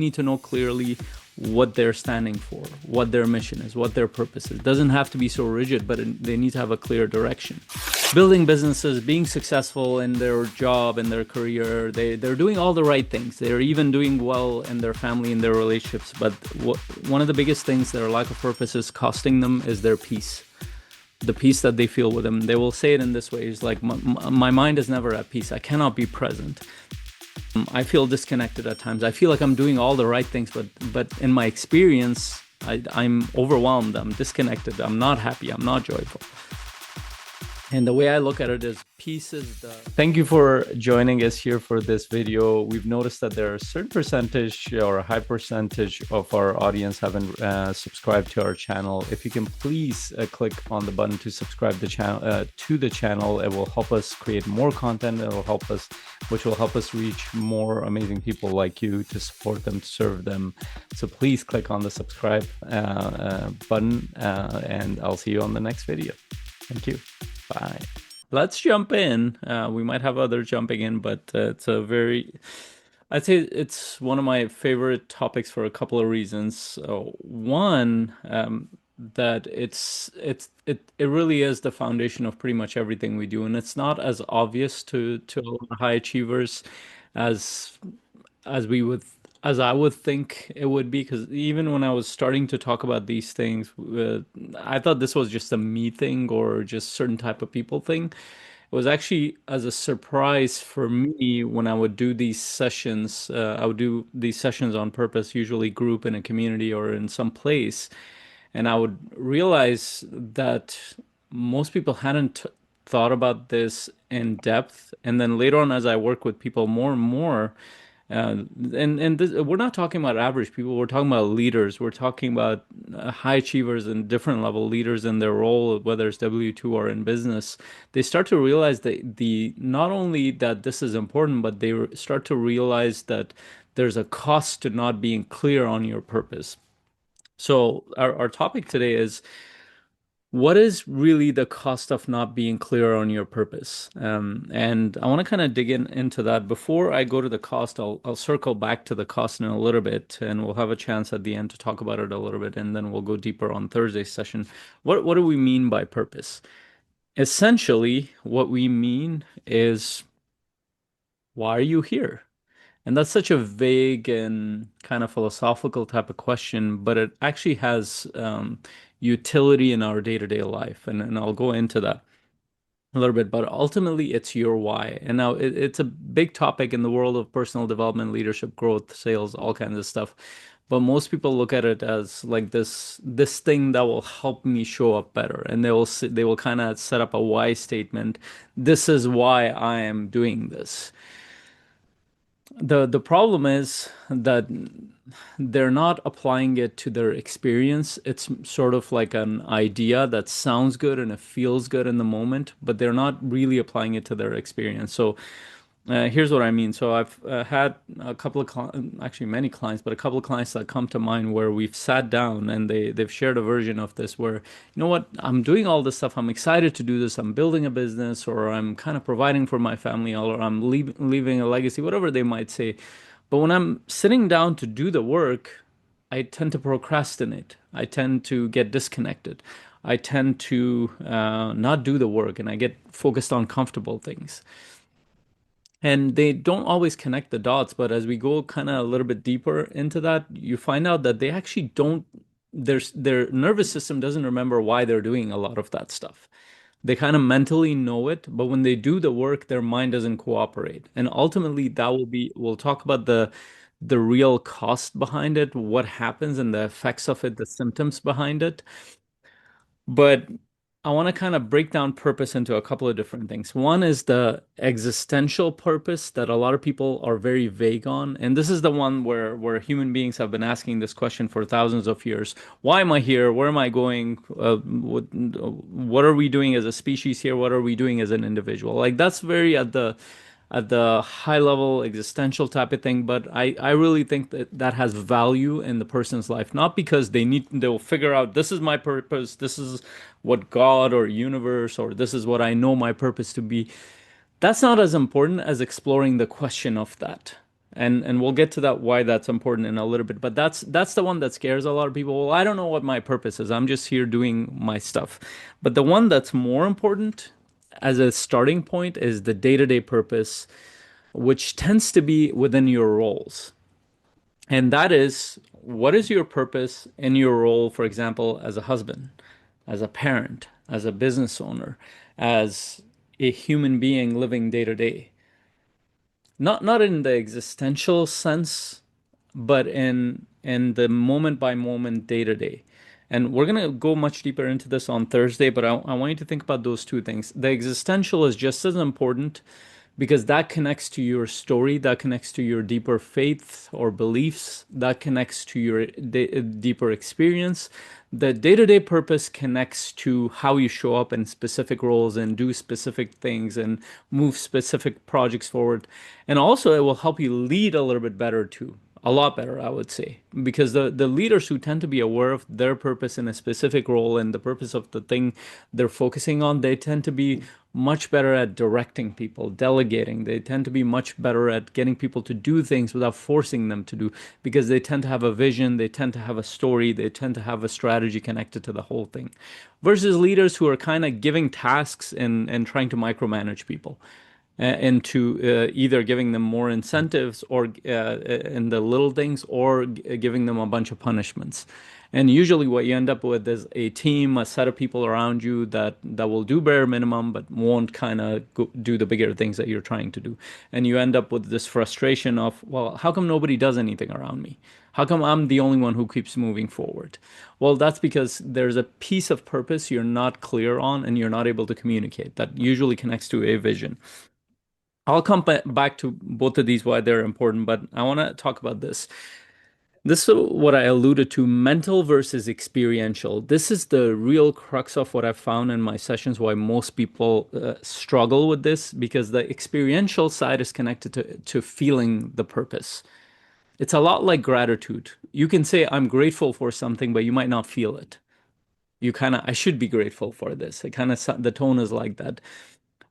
need to know clearly what they're standing for, what their mission is, what their purpose is. It doesn't have to be so rigid, but they need to have a clear direction. Building businesses, being successful in their job, in their career, they're doing all the right things. They're even doing well in their family, in their relationships. But one of the biggest things their lack of purpose is costing them is their peace. The peace that they feel with them. They will say it in this way. It's like, my mind is never at peace. I cannot be present. I feel disconnected at times. I feel like I'm doing all the right things, but in my experience, I'm overwhelmed. I'm disconnected. I'm not happy. I'm not joyful. And the way I look at it is peace is the... Thank you for joining us here for this video. We've noticed that there are a certain percentage or a high percentage of our audience haven't subscribed to our channel. If you can please click on the button to subscribe to the channel, it will help us create more content. It will help us, which will help us reach more amazing people like you, to support them, to serve them. So please click on the subscribe button, and I'll see you on the next video. Thank you. Bye. Let's jump in. We might have others jumping in, but I'd say it's one of my favorite topics for a couple of reasons. One, that it really is the foundation of pretty much everything we do, and it's not as obvious to a lot of high achievers as as I would think it would be, because even when I was starting to talk about these things, I thought this was just a me thing or just certain type of people thing. It was actually as a surprise for me when I would do these sessions. I would do these sessions on purpose, usually group in a community or in some place, and I would realize that most people hadn't thought about this in depth. And then later on, as I work with people more and more, we're not talking about average people. We're talking about leaders. We're talking about high achievers and different level leaders in their role, whether it's W2 or in business. They start to realize that not only that this is important, but they start to realize that there's a cost to not being clear on your purpose. So our topic today is, what is really the cost of not being clear on your purpose? And I want to kind of dig into that. Before I go to the cost, I'll circle back to the cost in a little bit, and we'll have a chance at the end to talk about it a little bit, and then we'll go deeper on Thursday's session. What do we mean by purpose? Essentially, what we mean is, why are you here? And that's such a vague and kind of philosophical type of question, but it actually has utility in our day-to-day life. And I'll go into that a little bit, but ultimately it's your why. And now it's a big topic in the world of personal development, leadership, growth, sales, all kinds of stuff. But most people look at it as like this thing that will help me show up better. And they will kind of set up a why statement. This is why I am doing this. The problem is that they're not applying it to their experience. It's sort of like an idea that sounds good and it feels good in the moment, but they're not really applying it to their experience. So here's what I mean. So I've had a couple of actually many clients, but a couple of clients that come to mind where we've sat down and they've shared a version of this where, you know what, I'm doing all this stuff. I'm excited to do this. I'm building a business, or I'm kind of providing for my family, or I'm leaving a legacy, whatever they might say. But when I'm sitting down to do the work, I tend to procrastinate. I tend to get disconnected. I tend to not do the work, and I get focused on comfortable things. And they don't always connect the dots, but as we go kind of a little bit deeper into that, you find out that they actually don't, their nervous system doesn't remember why they're doing a lot of that stuff. They kind of mentally know it, but when they do the work, their mind doesn't cooperate. And ultimately, we'll talk about the real cost behind it, what happens and the effects of it, the symptoms behind it. But I want to kind of break down purpose into a couple of different things. One is the existential purpose that a lot of people are very vague on. And this is the one where human beings have been asking this question for thousands of years. Why am I here? Where am I going? What are we doing as a species here? What are we doing as an individual? Like, that's very at the high level existential type of thing, but I really think that that has value in the person's life, not because they'll figure out this is my purpose, this is what God or universe, or this is what I know my purpose to be. That's not as important as exploring the question of that. And we'll get to that why that's important in a little bit. But that's the one that scares a lot of people. Well, I don't know what my purpose is. I'm just here doing my stuff. But the one that's more important as a starting point is the day-to-day purpose, which tends to be within your roles. And that is, what is your purpose in your role, for example, as a husband, as a parent, as a business owner, as a human being living day to day? Not in the existential sense, but in the moment by moment, day to day. And we're gonna go much deeper into this on Thursday, but I want you to think about those two things. The existential is just as important because that connects to your story, that connects to your deeper faith or beliefs, that connects to your deeper experience. The day-to-day purpose connects to how you show up in specific roles and do specific things and move specific projects forward. And also, it will help you lead a little bit better too. A lot better, I would say, because the leaders who tend to be aware of their purpose in a specific role and the purpose of the thing they're focusing on, they tend to be much better at directing people, delegating. They tend to be much better at getting people to do things without forcing them to do, because they tend to have a vision, they tend to have a story, they tend to have a strategy connected to the whole thing. Versus leaders who are kind of giving tasks and trying to micromanage people into either giving them more incentives or in the little things, or giving them a bunch of punishments. And usually what you end up with is a team, a set of people around you that will do bare minimum, but won't kind of do the bigger things that you're trying to do. And you end up with this frustration of, well, how come nobody does anything around me? How come I'm the only one who keeps moving forward? Well, that's because there's a piece of purpose you're not clear on and you're not able to communicate. That usually connects to a vision. I'll come back to both of these, why they're important, but I want to talk about this. This is what I alluded to, mental versus experiential. This is the real crux of what I've found in my sessions, why most people struggle with this, because the experiential side is connected to feeling the purpose. It's a lot like gratitude. You can say, I'm grateful for something, but you might not feel it. You kind of, I should be grateful for this. It kind of, the tone is like that.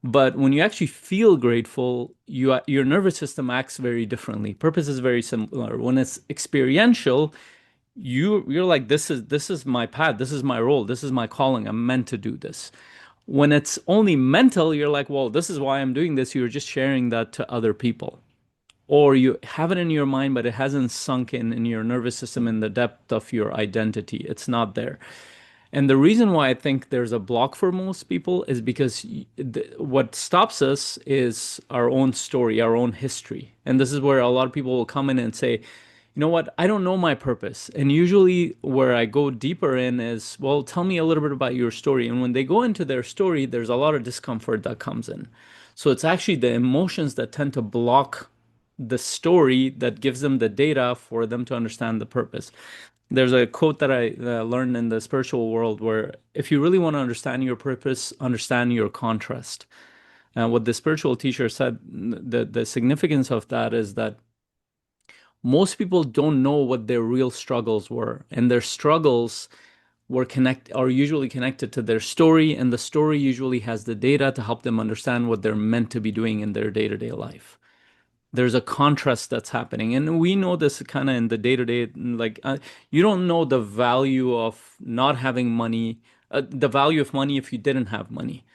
But when you actually feel grateful, your nervous system acts very differently. Purpose is very similar. When it's experiential, you're like, this is my path, this is my role, this is my calling. I'm meant to do this. When it's only mental, you're like, well, this is why I'm doing this. You're just sharing that to other people. Or you have it in your mind, but it hasn't sunk in your nervous system in the depth of your identity. It's not there. And the reason why I think there's a block for most people is because what stops us is our own story, our own history. And this is where a lot of people will come in and say, you know what, I don't know my purpose. And usually where I go deeper in is, well, tell me a little bit about your story. And when they go into their story, there's a lot of discomfort that comes in. So it's actually the emotions that tend to block the story that gives them the data for them to understand the purpose. There's a quote that I learned in the spiritual world where if you really want to understand your purpose, understand your contrast. What the spiritual teacher said, the significance of that is that most people don't know what their real struggles were, and their struggles are usually connected to their story, and the story usually has the data to help them understand what they're meant to be doing in their day-to-day life. There's a contrast that's happening, and we know this kind of in the day-to-day, like you don't know the value of not having money, the value of money if you didn't have money.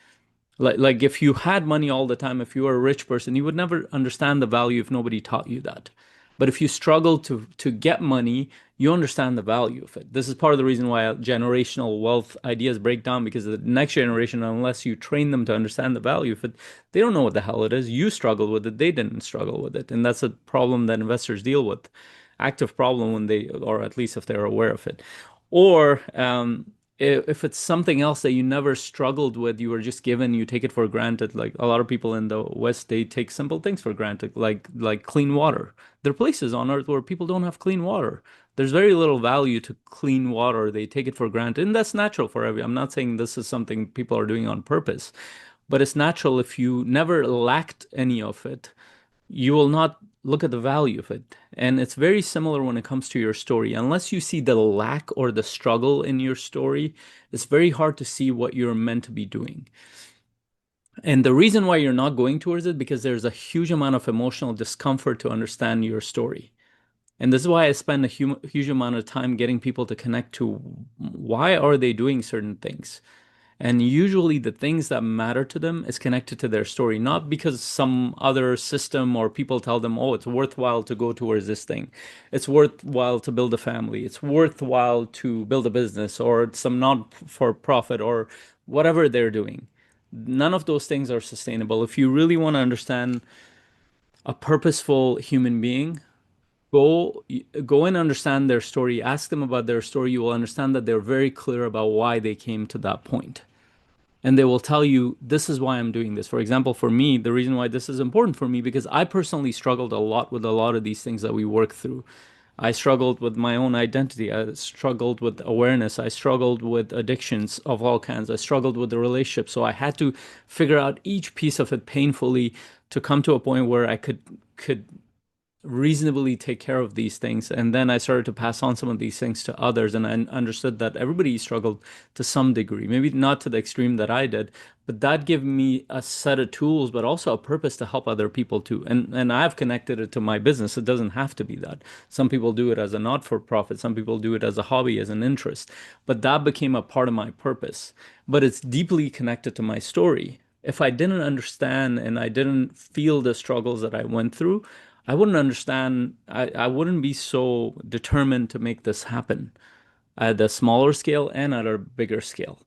Like if you had money all the time, if you were a rich person, you would never understand the value if nobody taught you that. But if you struggle to get money, you understand the value of it. This is part of the reason why generational wealth ideas break down, because the next generation, unless you train them to understand the value of it, they don't know what the hell it is. You struggled with it, they didn't struggle with it. And that's a problem that investors deal with. Active problem when they, or at least if they're aware of it. Or if it's something else that you never struggled with, you were just given, you take it for granted. Like a lot of people in the West, they take simple things for granted, like clean water. There are places on Earth where people don't have clean water. There's very little value to clean water. They take it for granted, and that's natural for every. I'm not saying this is something people are doing on purpose, but it's natural. If you never lacked any of it, you will not look at the value of it. And it's very similar when it comes to your story. Unless you see the lack or the struggle in your story, it's very hard to see what you're meant to be doing. And the reason why you're not going towards it because there's a huge amount of emotional discomfort to understand your story. And this is why I spend a huge amount of time getting people to connect to why are they doing certain things. And usually the things that matter to them is connected to their story, not because some other system or people tell them, oh, it's worthwhile to go towards this thing. It's worthwhile to build a family. It's worthwhile to build a business or some non-for-profit or whatever they're doing. None of those things are sustainable. If you really want to understand a purposeful human being, go go and understand their story. Ask them about their story. You will understand that they're very clear about why they came to that point, and they will tell you this is why I'm doing this. For example, for me, the reason why this is important for me because I personally struggled a lot with a lot of these things that we work through. I struggled with my own identity. I struggled with awareness. I struggled with addictions of all kinds. I struggled with the relationship. So I had to figure out each piece of it painfully to come to a point where I could reasonably take care of these things. And then I started to pass on some of these things to others. And I understood that everybody struggled to some degree, maybe not to the extreme that I did, but that gave me a set of tools, but also a purpose to help other people too. And I've connected it to my business. It doesn't have to be that. Some people do it as a not-for-profit. Some people do it as a hobby, as an interest. But that became a part of my purpose. But it's deeply connected to my story. If I didn't understand and I didn't feel the struggles that I went through, I wouldn't understand. I wouldn't be so determined to make this happen at a smaller scale and at a bigger scale.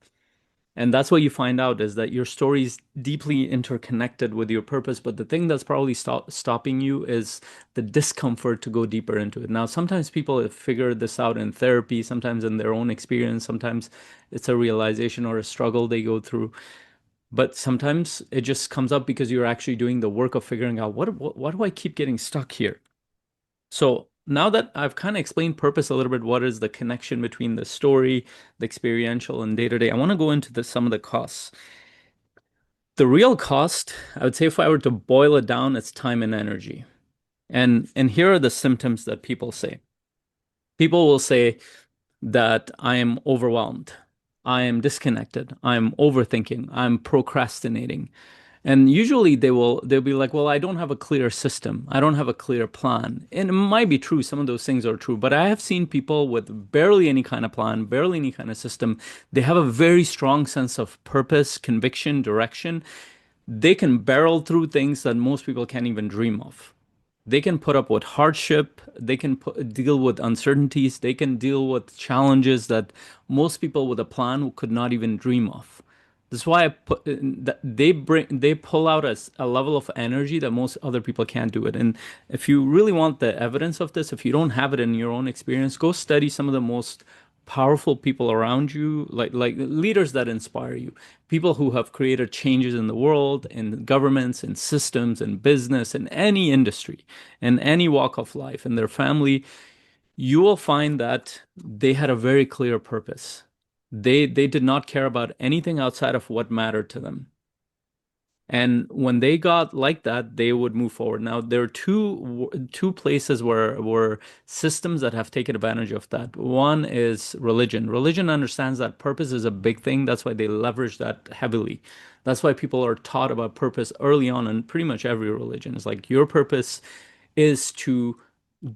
And that's what you find out is that your story is deeply interconnected with your purpose. But the thing that's probably stopping you is the discomfort to go deeper into it. Now, sometimes people have figured this out in therapy, sometimes in their own experience, sometimes it's a realization or a struggle they go through. But sometimes it just comes up because you're actually doing the work of figuring out what do I keep getting stuck here? So now that I've kind of explained purpose a little bit, what is the connection between the story, the experiential, and day to day, I want to go into some of the costs. The real cost, I would say if I were to boil it down, it's time and energy. And here are the symptoms that people say. People will say that I am overwhelmed. I am disconnected. I'm overthinking. I'm procrastinating. And usually they'll be like, well, I don't have a clear system. I don't have a clear plan. And it might be true, some of those things are true, but I have seen people with barely any kind of plan, barely any kind of system. They have a very strong sense of purpose, conviction, direction. They can barrel through things that most people can't even dream of. They can put up with hardship, they can deal with uncertainties, they can deal with challenges that most people with a plan could not even dream of. That's why that they pull out a level of energy that most other people can't do it. And if you really want the evidence of this, if you don't have it in your own experience, go study some of the most powerful people around you, like leaders that inspire you, people who have created changes in the world, in governments, in systems, in business, in any industry, in any walk of life, in their family. You will find that they had a very clear purpose. They did not care about anything outside of what mattered to them. And when they got like that, they would move forward. Now, there are two places where systems that have taken advantage of that. One is religion. Religion understands that purpose is a big thing. That's why they leverage that heavily. That's why people are taught about purpose early on in pretty much every religion. It's like your purpose is to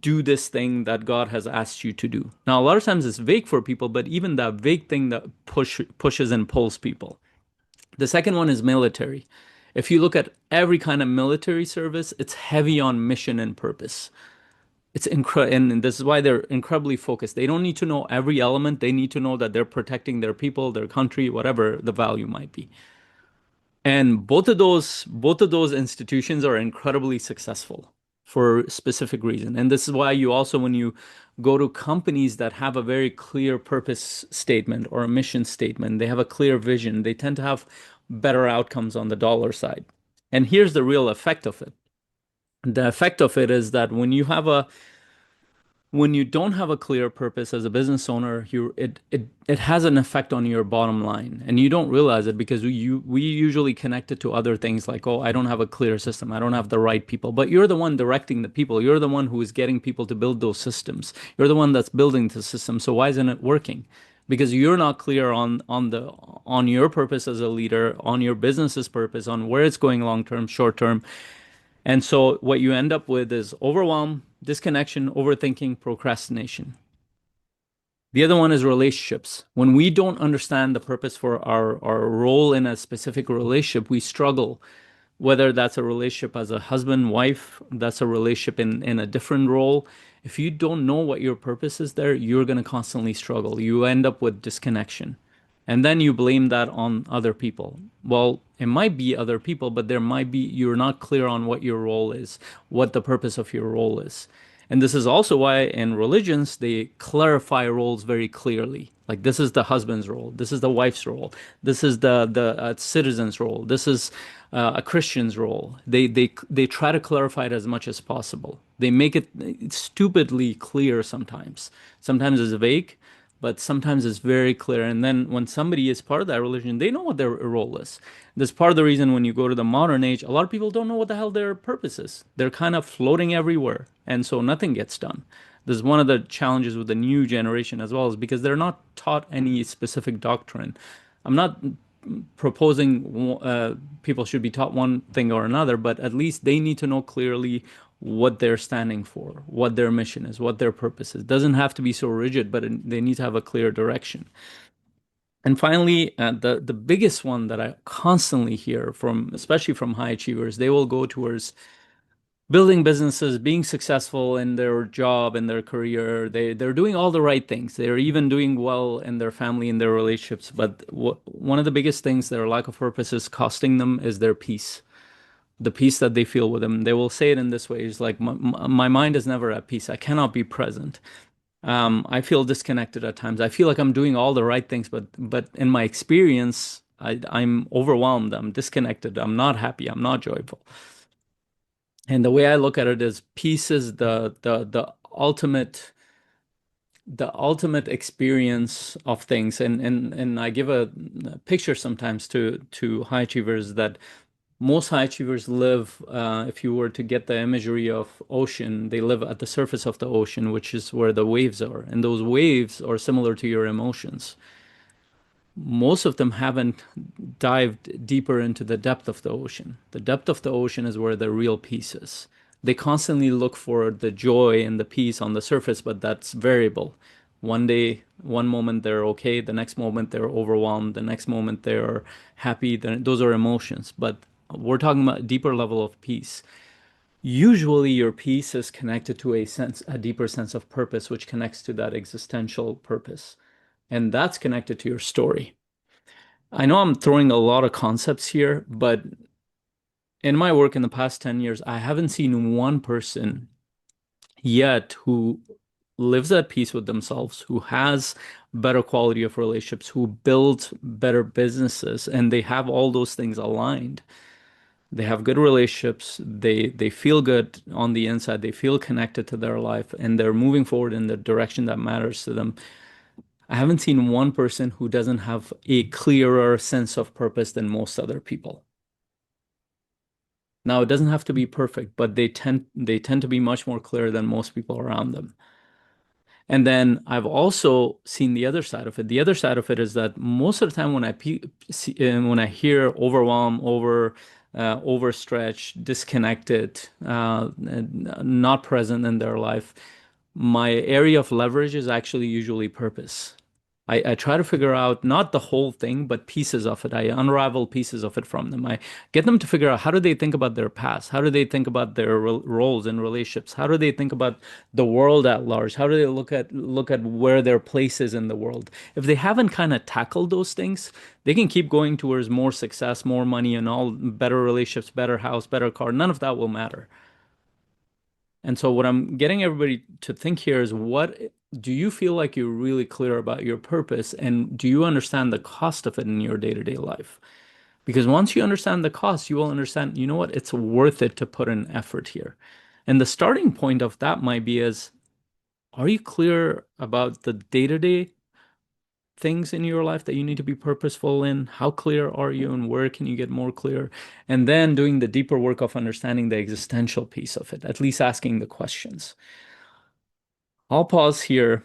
do this thing that God has asked you to do. Now, a lot of times it's vague for people, but even that vague thing that pushes and pulls people. The second one is military. If you look at every kind of military service, it's heavy on mission and purpose. It's incredible, and this is why they're incredibly focused. They don't need to know every element. They need to know that they're protecting their people, their country, whatever the value might be. And both of those institutions are incredibly successful for specific reason. And this is why you also, when you go to companies that have a very clear purpose statement or a mission statement, they have a clear vision, they tend to have better outcomes on the dollar side. And here's the real effect of it. The effect of it is that when you don't have a clear purpose as a business owner, it has an effect on your bottom line, and you don't realize it because we usually connect it to other things like, oh, I don't have a clear system, I don't have the right people. But you're the one directing the people. You're the one who is getting people to build those systems. You're the one that's building the system. So why isn't it working? because you're not clear on your purpose as a leader, on your business's purpose, on where it's going long term, short term. And so what you end up with is overwhelm, disconnection, overthinking, procrastination. The other one is relationships. When we don't understand the purpose for our role in a specific relationship, we struggle. Whether that's a relationship as a husband, wife, that's a relationship in a different role. If you don't know what your purpose is there, you're going to constantly struggle. You end up with disconnection. And then you blame that on other people. Well, it might be other people, but there might be, you're not clear on what your role is, what the purpose of your role is. And this is also why in religions, they clarify roles very clearly. Like this is the husband's role, this is the wife's role, this is the citizen's role, this is a Christian's role. They try to clarify it as much as possible. They make it stupidly clear sometimes. Sometimes it's vague, but sometimes it's very clear. And then when somebody is part of that religion, they know what their role is. That's part of the reason when you go to the modern age, a lot of people don't know what the hell their purpose is. They're kind of floating everywhere, and so nothing gets done. This is one of the challenges with the new generation as well, is because they're not taught any specific doctrine. I'm not proposing people should be taught one thing or another, but at least they need to know clearly what they're standing for, what their mission is, what their purpose is. It doesn't have to be so rigid, but they need to have a clear direction. And finally, the biggest one that I constantly hear from, especially from high achievers, they will go towards building businesses, being successful in their job, in their career. They're doing all the right things. They're even doing well in their family, in their relationships. But one of the biggest things their lack of purpose is costing them is their peace, the peace that they feel with them. They will say it in this way: "It's like my mind is never at peace. I cannot be present. I feel disconnected at times. I feel like I'm doing all the right things, but in my experience, I'm overwhelmed. I'm disconnected. I'm not happy. I'm not joyful." And the way I look at it is peace is the ultimate experience of things. And I give a picture sometimes to high achievers that most high achievers live, if you were to get the imagery of ocean, they live at the surface of the ocean, which is where the waves are. And those waves are similar to your emotions. Most of them haven't dived deeper into the depth of the ocean. The depth of the ocean is where the real peace is. They constantly look for the joy and the peace on the surface, but that's variable. One day, one moment they're okay, the next moment they're overwhelmed, the next moment they're happy. Those are emotions, but we're talking about a deeper level of peace. Usually your peace is connected to a deeper sense of purpose, which connects to that existential purpose. And that's connected to your story. I know I'm throwing a lot of concepts here, but in my work in the past 10 years, I haven't seen one person yet who lives at peace with themselves, who has better quality of relationships, who builds better businesses, and they have all those things aligned. They have good relationships, they feel good on the inside, they feel connected to their life, and they're moving forward in the direction that matters to them. I haven't seen one person who doesn't have a clearer sense of purpose than most other people. Now, it doesn't have to be perfect, but they tend to be much more clear than most people around them. And then I've also seen the other side of it. The other side of it is that most of the time when I hear overwhelm, overstretched, disconnected, not present in their life, my area of leverage is actually usually purpose. I try to figure out not the whole thing, but pieces of it. I unravel pieces of it from them. I get them to figure out how do they think about their past? How do they think about their roles in relationships? How do they think about the world at large? How do they look at where their place is in the world? If they haven't kind of tackled those things, they can keep going towards more success, more money, and all better relationships, better house, better car. None of that will matter. And so what I'm getting everybody to think here is, what do you feel like you're really clear about your purpose, and do you understand the cost of it in your day-to-day life? Because once you understand the cost, you will understand, you know what, it's worth it to put in effort here. And the starting point of that might be is, are you clear about the day-to-day things in your life that you need to be purposeful in? How clear are you, and where can you get more clear? And then doing the deeper work of understanding the existential piece of it, at least asking the questions. I'll pause here.